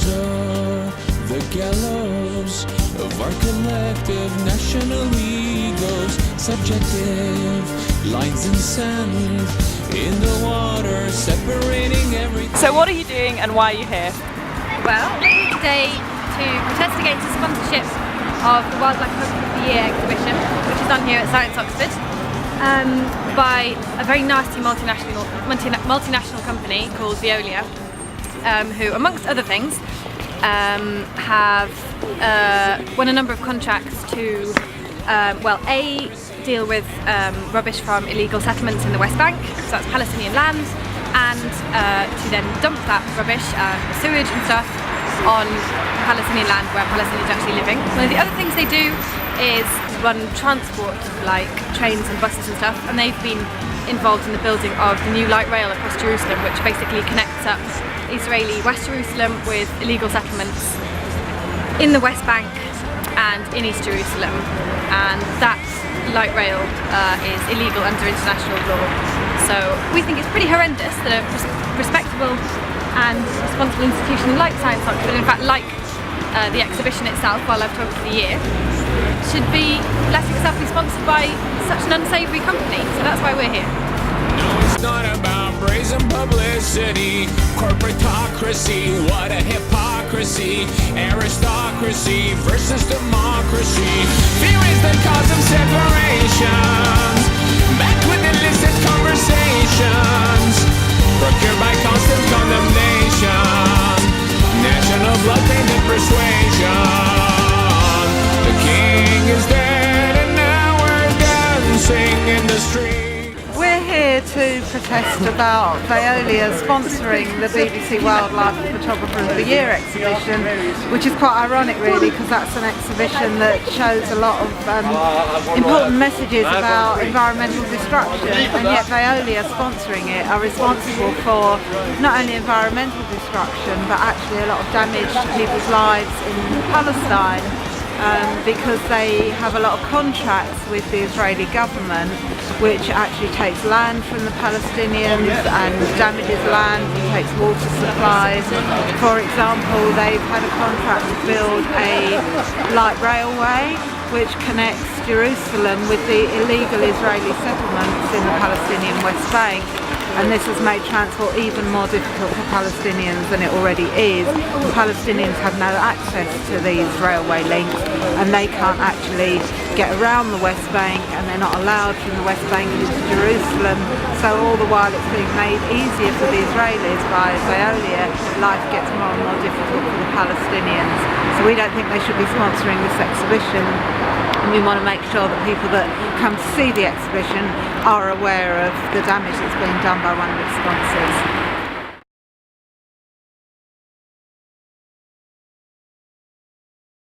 Those are the gallows of our collective national egos. Subjective lines in sand, in the water, separating everything. So what are you doing and why are you here? Well, we're here today to protest against the sponsorship of the Wildlife Hub of the Year exhibition, which is on here at Science Oxford, by a very nasty multinational company called Veolia, who, amongst other things, have won a number of contracts to, A, deal with rubbish from illegal settlements in the West Bank, so that's Palestinian land, and to then dump that rubbish, sewage and stuff, on Palestinian land where Palestinians are actually living. One of the other things they do is run transport, like trains and buses and stuff, and they've been involved in the building of the new light rail across Jerusalem, which basically connects up Israeli West Jerusalem with illegal settlements in the West Bank and in East Jerusalem, and that light rail is illegal under international law. So we think it's pretty horrendous that a respectable and responsible institution like Science Oxford, in fact like the exhibition itself, Wildlife Hub of the Year, should be letting itself be sponsored by such an unsavoury company. So that's why we're here. No, it's not about brazen publicity, corporatocracy, what a hypocrisy, aristocracy versus democracy, theories that cause them separations, met with illicit conversations, procured by constant condemnation, national blood tainted persuasion. The king is dead and now we're dancing in the street. We're here to protest about Veolia sponsoring the BBC Wildlife Photographer of the Year exhibition, which is quite ironic really, because that's an exhibition that shows a lot of important messages about environmental destruction, and yet Veolia sponsoring it are responsible for not only environmental destruction but actually a lot of damage to people's lives in Palestine. Because they have a lot of contracts with the Israeli government, which actually takes land from the Palestinians and damages land and takes water supplies. For example, they've had a contract to build a light railway which connects Jerusalem with the illegal Israeli settlements in the Palestinian West Bank. And this has made transport even more difficult for Palestinians than it already is. The Palestinians have no access to these railway links, and they can't actually get around the West Bank, and they're not allowed from the West Bank into Jerusalem. So all the while it's being made easier for the Israelis by Veolia, life gets more and more difficult for the Palestinians. So we don't think they should be sponsoring this exhibition. And we want to make sure that people that come to see the exhibition are aware of the damage that's being done by one of its sponsors.